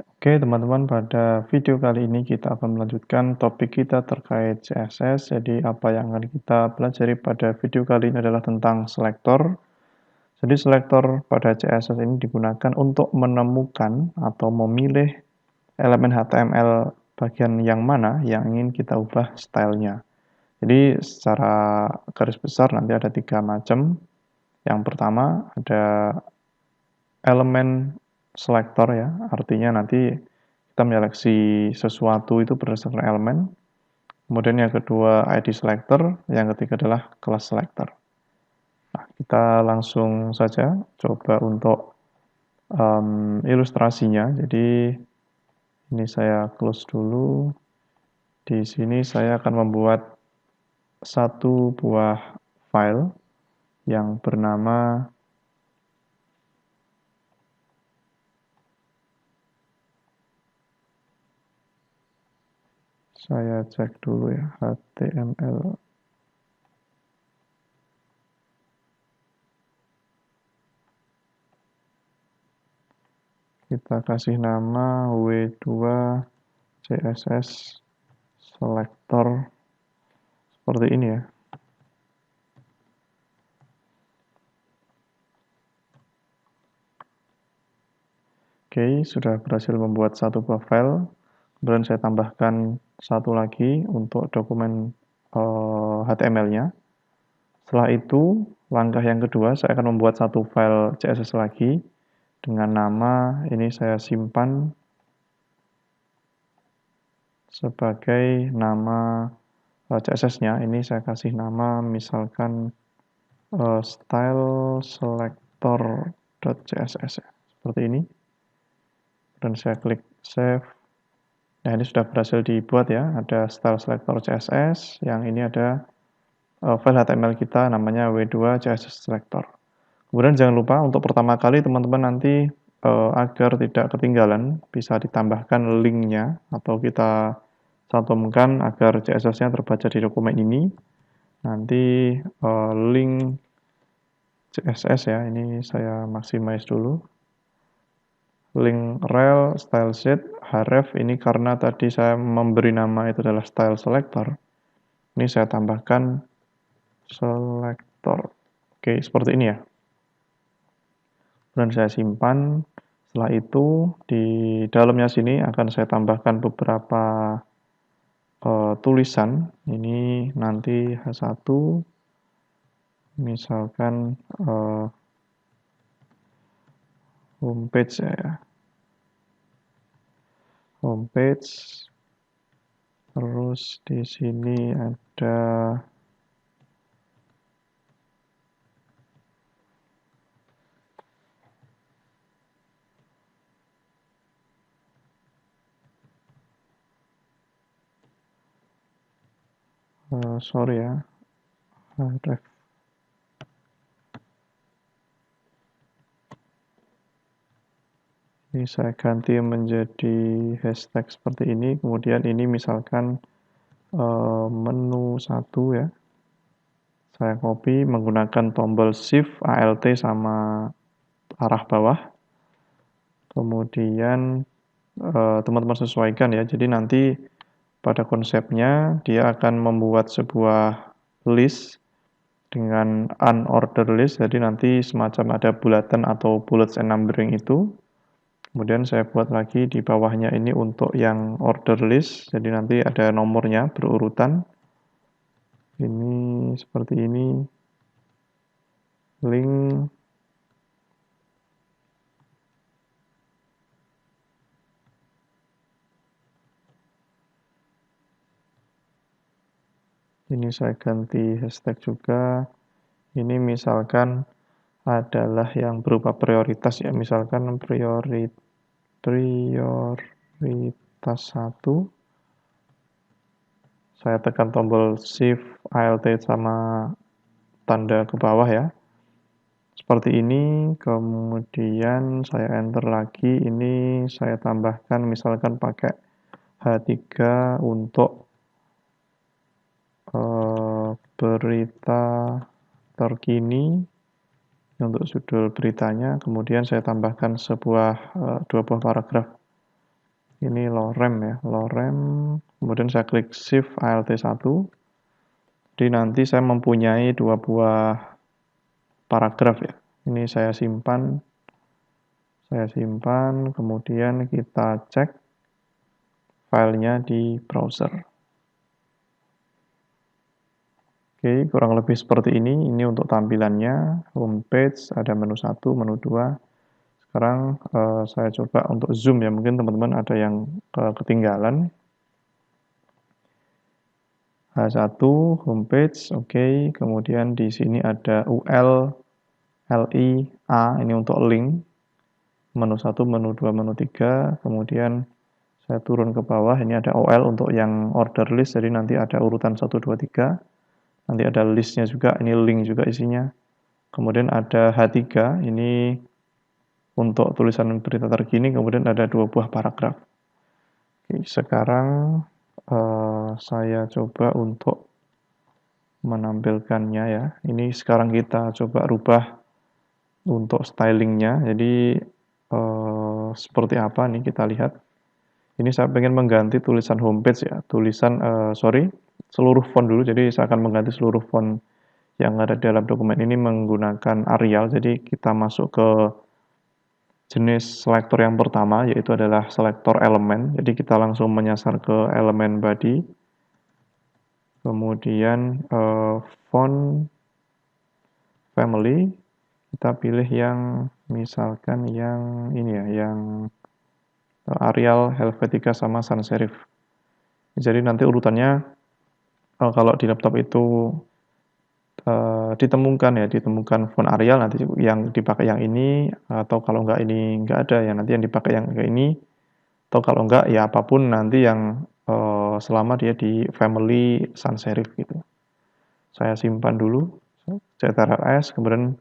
Oke, teman-teman, pada video kali ini kita akan melanjutkan topik kita terkait CSS. Jadi, apa yang akan kita pelajari pada video kali ini adalah tentang selektor. Jadi, selektor pada CSS ini digunakan untuk menemukan atau memilih elemen HTML bagian yang mana yang ingin kita ubah stylenya. Jadi, secara garis besar nanti ada 3 macam. Yang pertama ada elemen selektor ya, artinya nanti kita menyeleksi sesuatu itu berdasarkan elemen. Kemudian yang kedua ID selector, yang ketiga adalah class selector. Nah, kita langsung saja coba untuk ilustrasinya. Jadi ini saya close dulu. Di sini saya akan membuat satu buah file yang bernama saya cek dulu ya, HTML. Kita kasih nama W2 CSS selector seperti ini ya. Oke, sudah berhasil membuat satu buah file. Kemudian saya tambahkan satu lagi untuk dokumen HTML-nya. Setelah itu, langkah yang kedua, saya akan membuat satu file CSS lagi dengan nama, ini saya simpan sebagai nama CSS-nya. Ini saya kasih nama misalkan style selector.css ya. Seperti ini. Dan saya klik save. Nah, ini sudah berhasil dibuat ya. Ada style selector CSS, yang ini ada file HTML kita namanya W2 CSS selector. Kemudian jangan lupa untuk pertama kali teman-teman nanti agar tidak ketinggalan bisa ditambahkan linknya atau kita cantumkan agar CSS-nya terbaca di dokumen ini. Nanti link CSS ya, ini saya maximize dulu. Link rel style sheet href ini karena tadi saya memberi nama itu adalah style selector. Ini saya tambahkan selector. Oke, seperti ini ya. Dan saya simpan. Setelah itu di dalamnya sini akan saya tambahkan beberapa tulisan. Ini nanti H1 misalkan homepage ya. Homepage. Terus di sini ada sorry ya, href. Ini saya ganti menjadi hashtag seperti ini. Kemudian ini misalkan menu 1 ya. Saya copy menggunakan tombol Shift, Alt sama arah bawah. Kemudian teman-teman sesuaikan ya. Jadi nanti pada konsepnya dia akan membuat sebuah list dengan unordered list. Jadi nanti semacam ada bulatan atau bullets and numbering itu. Kemudian saya buat lagi di bawahnya ini untuk yang order list. Jadi nanti ada nomornya berurutan. Ini seperti ini. Link. Ini saya ganti hashtag juga. Ini misalkan adalah yang berupa prioritas ya. Misalkan prioritas 1. Saya tekan tombol Shift, Alt sama tanda ke bawah ya. Seperti ini, kemudian saya enter lagi, ini saya tambahkan misalkan pakai H3 untuk berita terkini untuk judul beritanya, kemudian saya tambahkan 2 buah paragraf ini lorem ya, lorem, kemudian saya klik Shift Alt 1. Jadi nanti saya mempunyai 2 buah paragraf ya. Ini saya simpan, kemudian kita cek filenya di browser. Oke, kurang lebih seperti ini. Ini untuk tampilannya, homepage, ada menu 1, menu 2. Sekarang saya coba untuk zoom ya, mungkin teman-teman ada yang ketinggalan. H1, homepage, oke. Kemudian di sini ada UL, LI, A, ini untuk link. Menu 1, menu 2, menu 3. Kemudian saya turun ke bawah, ini ada OL untuk yang order list, jadi nanti ada urutan 1, 2, 3. Nanti ada listnya juga, ini link juga isinya. Kemudian ada H3, ini untuk tulisan berita terkini, kemudian ada 2 buah paragraf. Oke, sekarang saya coba untuk menampilkannya ya. Ini sekarang kita coba rubah untuk stylingnya. Jadi seperti apa nih kita lihat. Ini saya pengen mengganti tulisan homepage ya, seluruh font dulu. Jadi saya akan mengganti seluruh font yang ada dalam dokumen ini menggunakan Arial. Jadi kita masuk ke jenis selektor yang pertama, yaitu adalah selektor elemen. Jadi kita langsung menyasar ke elemen body. Kemudian font family, kita pilih yang misalkan yang ini ya, yang Arial, Helvetica, sama sans serif. Jadi nanti urutannya kalau di laptop itu ditemukan font Arial, nanti yang dipakai yang ini, atau kalau enggak ini enggak ada ya nanti yang dipakai yang kayak ini, atau kalau enggak ya apapun nanti yang selama dia di family sans serif gitu. Saya simpan dulu, CTRL-S, kemudian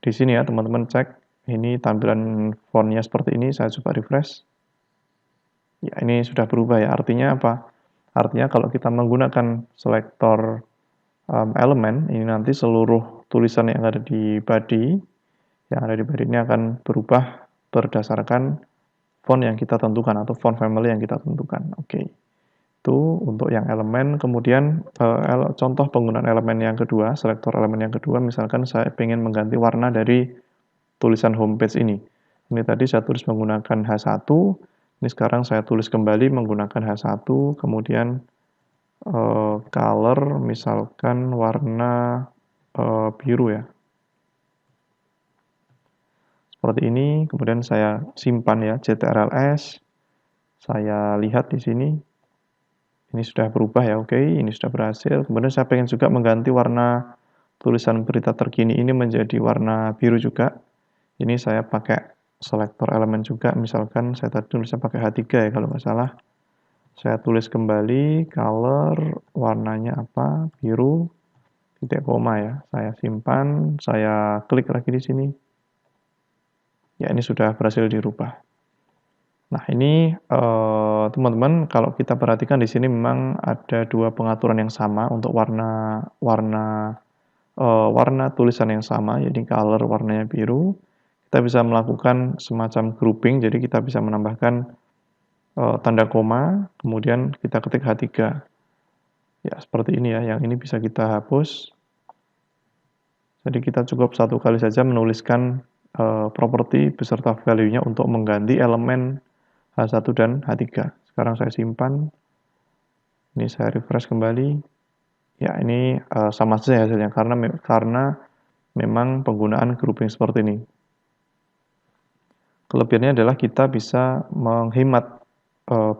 di sini ya teman-teman cek, ini tampilan fontnya seperti ini, saya coba refresh. Ya, ini sudah berubah ya. Artinya apa? Artinya kalau kita menggunakan selektor elemen, ini nanti seluruh tulisan yang ada di body, ini akan berubah berdasarkan font yang kita tentukan atau font family yang kita tentukan. Oke. Itu untuk yang elemen. Kemudian contoh penggunaan elemen yang kedua, selektor elemen yang kedua, misalkan saya ingin mengganti warna dari tulisan homepage ini. Ini tadi saya tulis menggunakan H1, ini sekarang saya tulis kembali menggunakan H1, kemudian color misalkan warna biru ya. Seperti ini, kemudian saya simpan ya, CTRL-S. Saya lihat di sini. Ini sudah berubah ya, oke, ini sudah berhasil. Kemudian saya pengen juga mengganti warna tulisan berita terkini ini menjadi warna biru juga. Ini saya pakai selektor elemen juga, misalkan saya tadi tulisnya pakai H3 ya kalau nggak salah. Saya tulis kembali, color, warnanya apa, biru, titik koma ya. Saya simpan, saya klik lagi di sini. Ya, ini sudah berhasil dirubah. Nah, ini teman-teman kalau kita perhatikan di sini memang ada 2 pengaturan yang sama untuk warna tulisan yang sama, jadi color warnanya biru. Kita bisa melakukan semacam grouping, jadi kita bisa menambahkan tanda koma, kemudian kita ketik H3. Ya, seperti ini ya, yang ini bisa kita hapus. Jadi kita cukup 1 kali saja menuliskan properti beserta value-nya untuk mengganti elemen H1 dan H3. Sekarang saya simpan. Ini saya refresh kembali. Ya, ini sama saja hasilnya karena memang penggunaan grouping seperti ini. Kelebihannya adalah kita bisa menghemat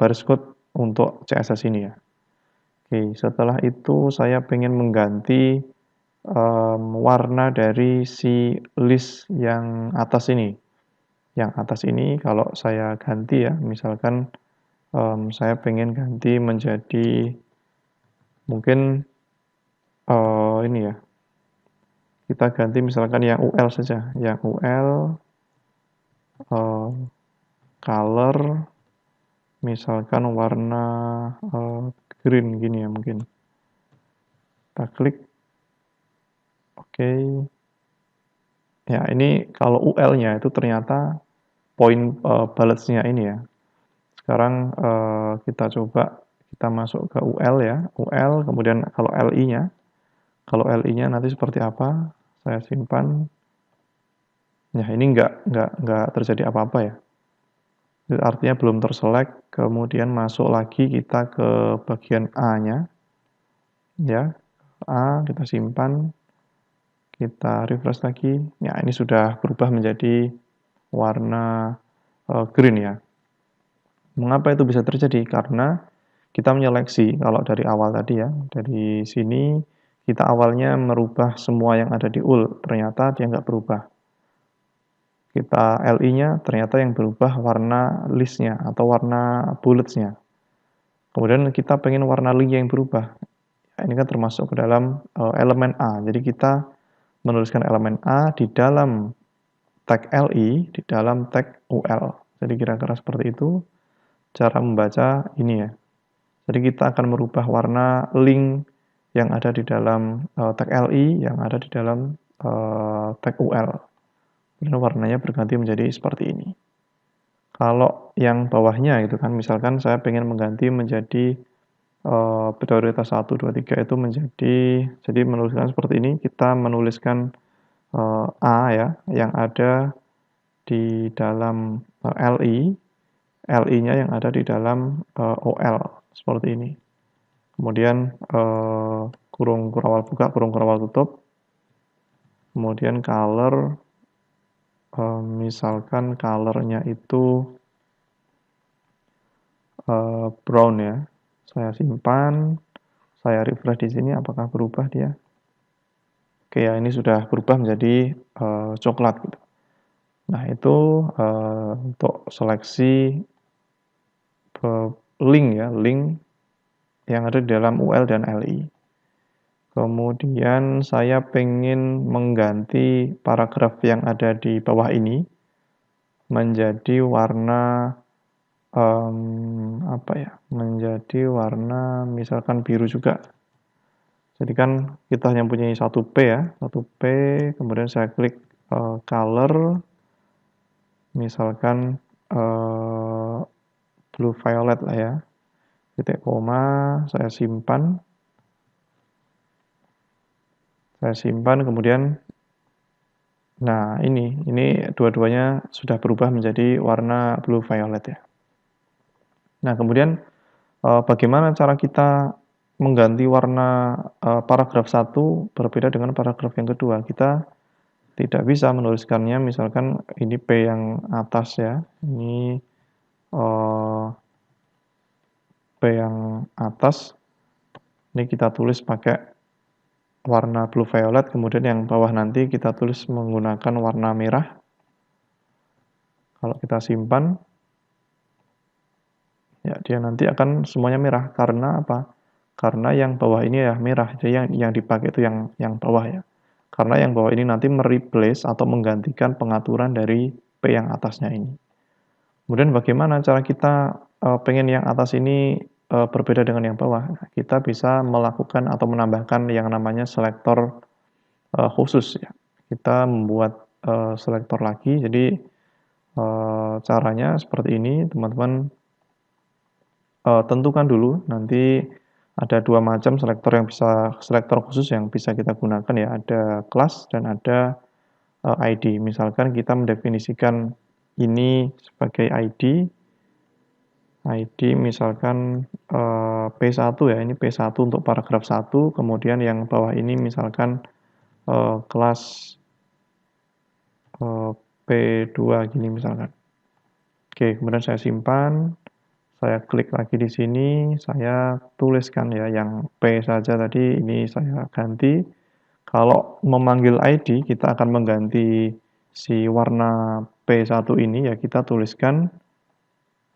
baris code untuk CSS ini ya. Oke, setelah itu saya ingin mengganti warna dari si list yang atas ini. Yang atas ini kalau saya ganti ya, misalkan saya pengen ganti menjadi mungkin ini ya. Kita ganti misalkan yang UL saja, yang UL color misalkan warna green gini ya mungkin. Kita klik. Oke. Ya, ini kalau UL-nya itu ternyata poin balance-nya ini ya. Sekarang kita coba kita masuk ke UL ya, UL, kemudian kalau LI-nya nanti seperti apa, saya simpan. Ya ini nggak terjadi apa-apa ya. Artinya belum terselect, kemudian masuk lagi kita ke bagian A-nya, ya, A, kita simpan, kita refresh lagi. Ya ini sudah berubah menjadi warna green ya. Mengapa itu bisa terjadi? Karena kita menyeleksi, kalau dari awal tadi ya, dari sini kita awalnya merubah semua yang ada di UL, ternyata dia nggak berubah. Kita LI-nya ternyata yang berubah warna list-nya atau warna bullets-nya. Kemudian kita pengen warna link yang berubah. Ini kan termasuk ke dalam elemen A. Jadi kita menuliskan elemen A di dalam tag LI, di dalam tag UL. Jadi kira-kira seperti itu cara membaca ini ya. Jadi kita akan merubah warna link yang ada di dalam tag LI, yang ada di dalam tag UL. Dan warnanya berganti menjadi seperti ini. Kalau yang bawahnya itu kan, misalkan saya pengen mengganti menjadi prioritas 1, 2, 3 itu menjadi, jadi menuliskan seperti ini, kita menuliskan A ya, yang ada di dalam LI, LI-nya yang ada di dalam OL, seperti ini. Kemudian kurung kurawal buka, kurung kurawal tutup, kemudian color, misalkan colornya itu brown ya, saya simpan, saya refresh di sini, apakah berubah dia? Oke ya, ini sudah berubah menjadi coklat gitu. Nah itu untuk seleksi link ya, link yang ada di dalam UL dan LI. Kemudian saya pengen mengganti paragraf yang ada di bawah ini menjadi warna apa ya? Menjadi warna misalkan biru juga. Jadi kan kita hanya punya 1P ya, 1P, kemudian saya klik color, misalkan blue violet lah ya, titik koma, saya simpan, kemudian, nah ini dua-duanya sudah berubah menjadi warna blue violet ya. Nah kemudian bagaimana cara kita mengganti warna paragraf 1 berbeda dengan paragraf yang kedua? Kita tidak bisa menuliskannya, misalkan ini P yang atas ya, ini P yang atas, ini kita tulis pakai warna blue violet, kemudian yang bawah nanti kita tulis menggunakan warna merah. Kalau kita simpan, ya dia nanti akan semuanya merah. Karena apa? Karena yang bawah ini ya merah, jadi yang dipakai itu yang bawah ya. Karena yang bawah ini nanti mereplace atau menggantikan pengaturan dari P yang atasnya ini. Kemudian bagaimana cara kita pengen yang atas ini berbeda dengan yang bawah? Nah, kita bisa melakukan atau menambahkan yang namanya selektor khusus ya. Kita membuat selektor lagi. Jadi caranya seperti ini, teman-teman tentukan dulu. Nanti ada dua macam selektor khusus yang bisa kita gunakan ya. Ada class dan ada ID. Misalkan kita mendefinisikan ini sebagai ID misalkan P1 ya, ini P1 untuk paragraf 1, kemudian yang bawah ini misalkan kelas P2 gini misalkan. Oke, kemudian saya simpan, saya klik lagi di sini, saya tuliskan ya yang P saja tadi ini saya ganti. Kalau memanggil ID, kita akan mengganti si warna P1 ini ya, kita tuliskan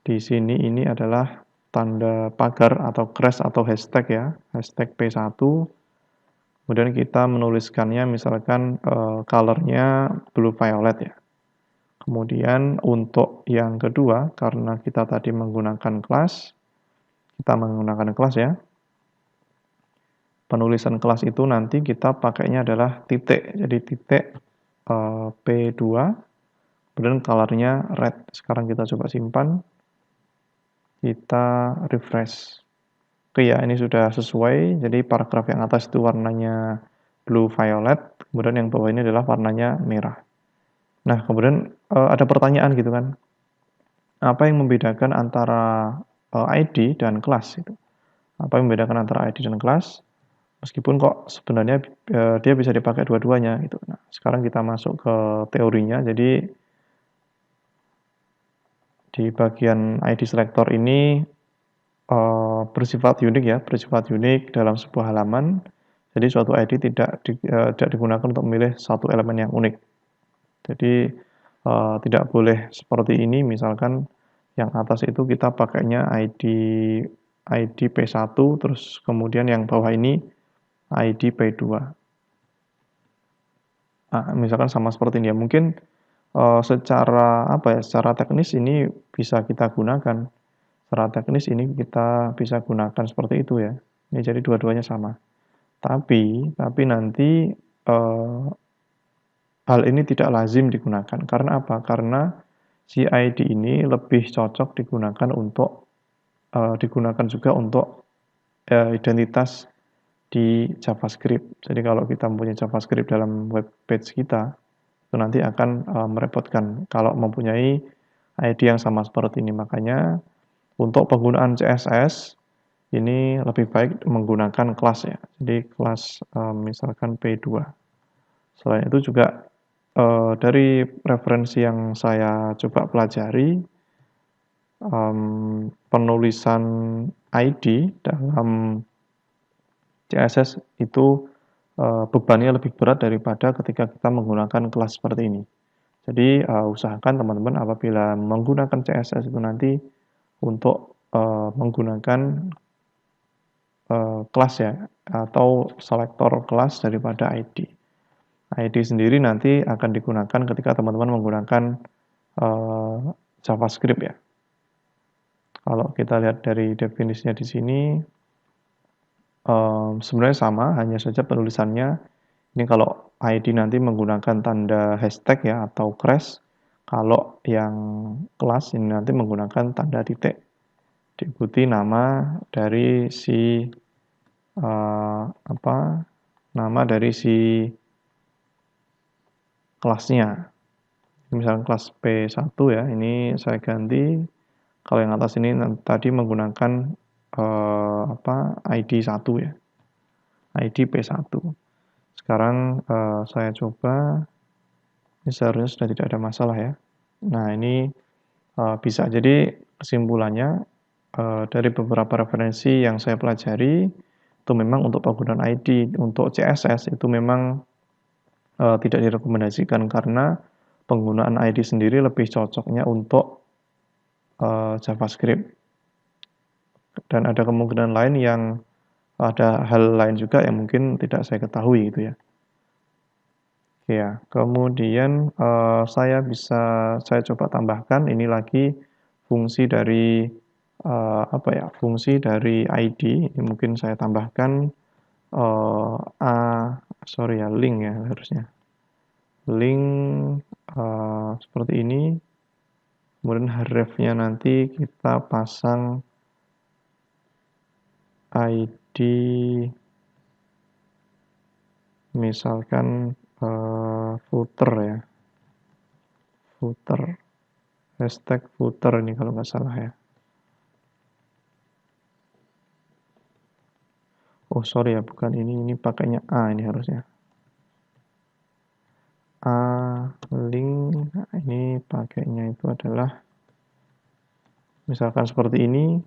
di sini ini adalah tanda pagar atau crash atau hashtag ya, hashtag P1. Kemudian kita menuliskannya misalkan colornya blue violet ya. Kemudian untuk yang kedua, karena kita tadi menggunakan kelas, kita menggunakan kelas ya. Penulisan kelas itu nanti kita pakainya adalah titik. Jadi titik P2, kemudian colornya red. Sekarang kita coba simpan. kita refresh. Oke ya, ini sudah sesuai, jadi paragraf yang atas itu warnanya blue violet, kemudian yang bawah ini adalah warnanya merah. Nah, kemudian ada pertanyaan gitu kan, apa yang membedakan antara ID dan kelas itu? Apa yang membedakan antara ID dan kelas? Meskipun kok sebenarnya dia bisa dipakai dua-duanya gitu. Nah, sekarang kita masuk ke teorinya. Jadi di bagian ID selector ini bersifat unik ya, bersifat unik dalam sebuah halaman. Jadi suatu ID tidak digunakan untuk memilih satu elemen yang unik. Jadi tidak boleh seperti ini, misalkan yang atas itu kita pakainya ID P1, terus kemudian yang bawah ini ID P2. Nah, misalkan sama seperti ini ya, mungkin secara apa ya, secara teknis ini bisa kita gunakan. Secara teknis ini kita bisa gunakan seperti itu ya. Ini jadi dua-duanya sama. Tapi nanti hal ini tidak lazim digunakan. Karena apa? Karena si ID ini lebih cocok digunakan untuk digunakan juga untuk identitas di JavaScript. Jadi kalau kita mempunyai JavaScript dalam web page kita, itu nanti akan merepotkan kalau mempunyai ID yang sama seperti ini. Makanya untuk penggunaan CSS ini lebih baik menggunakan kelas ya. Jadi kelas misalkan P2. Selain itu juga dari referensi yang saya coba pelajari, penulisan ID dalam CSS itu bebannya lebih berat daripada ketika kita menggunakan kelas seperti ini. Jadi usahakan teman-teman apabila menggunakan CSS itu nanti untuk menggunakan kelas ya, atau selektor kelas daripada ID. ID sendiri nanti akan digunakan ketika teman-teman menggunakan JavaScript ya. Kalau kita lihat dari definisinya di sini, sebenarnya sama, hanya saja penulisannya ini kalau ID nanti menggunakan tanda hashtag ya atau crash, kalau yang kelas ini nanti menggunakan tanda titik, diikuti nama dari si nama dari si kelasnya. Misalnya kelas P1 ya, ini saya ganti. Kalau yang atas ini tadi menggunakan ID 1 ya. ID P1. Sekarang saya coba, ini seharusnya sudah tidak ada masalah ya. Nah, ini bisa jadi kesimpulannya dari beberapa referensi yang saya pelajari, itu memang untuk penggunaan ID, untuk CSS itu memang tidak direkomendasikan karena penggunaan ID sendiri lebih cocoknya untuk JavaScript. Dan ada kemungkinan lain yang ada hal lain juga yang mungkin tidak saya ketahui gitu ya. Ya, kemudian saya coba tambahkan ini lagi fungsi dari fungsi dari ID. Ini mungkin saya tambahkan link ya harusnya. Link seperti ini. Kemudian href-nya nanti kita pasang ID misalkan footer ya. Footer. Hashtag footer ini kalau nggak salah ya. Oh sorry ya, bukan ini pakainya A ini harusnya. Link, nah ini pakainya itu adalah misalkan seperti ini,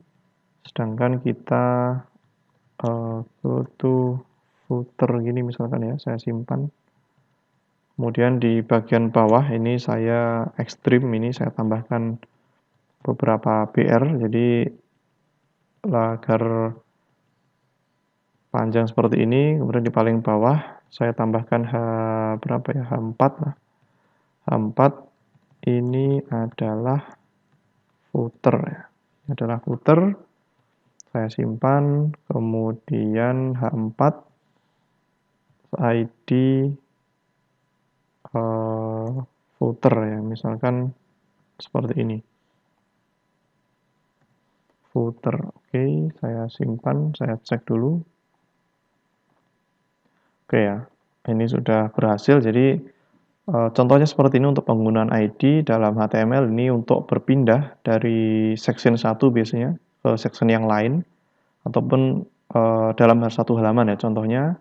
sedangkan kita go to footer gini misalkan ya, saya simpan. Kemudian di bagian bawah ini saya ekstrim, ini saya tambahkan beberapa BR, jadi agar panjang seperti ini. Kemudian di paling bawah saya tambahkan H4 lah. H4 ini adalah footer ya. Ini adalah footer. Saya simpan, kemudian H4 ID footer ya, misalkan seperti ini. footer. Oke, saya simpan, saya cek dulu. Oke ya, ini sudah berhasil. Jadi contohnya seperti ini untuk penggunaan ID dalam HTML ini untuk berpindah dari section 1 biasanya ke section yang lain ataupun dalam satu halaman ya. Contohnya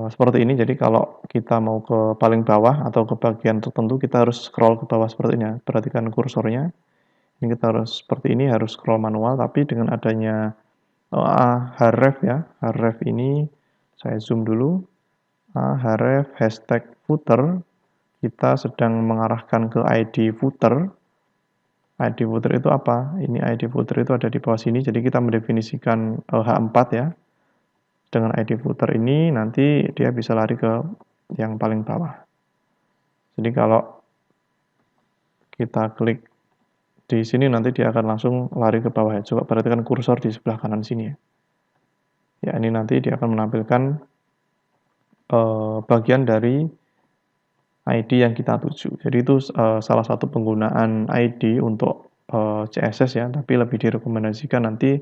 seperti ini. Jadi kalau kita mau ke paling bawah atau ke bagian tertentu kita harus scroll ke bawah seperti ini ya. Perhatikan kursornya. Ini kita harus seperti ini, harus scroll manual, tapi dengan adanya href ya, href ini saya zoom dulu, href hashtag footer, kita sedang mengarahkan ke ID footer. ID footer itu apa? Ini ID footer itu ada di bawah sini, jadi kita mendefinisikan H4 ya. Dengan ID footer ini nanti dia bisa lari ke yang paling bawah. Jadi kalau kita klik di sini nanti dia akan langsung lari ke bawah ya. Coba perhatikan kursor di sebelah kanan sini ya. Ya, ini nanti dia akan menampilkan bagian dari ID yang kita tuju. Jadi itu salah satu penggunaan ID untuk CSS ya, tapi lebih direkomendasikan nanti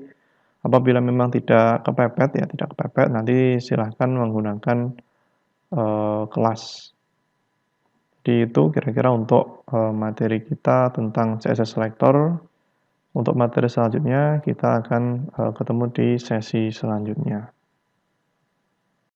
apabila memang tidak kepepet ya, tidak kepepet nanti silahkan menggunakan kelas. Jadi itu kira-kira untuk materi kita tentang CSS Selector. Untuk materi selanjutnya kita akan ketemu di sesi selanjutnya.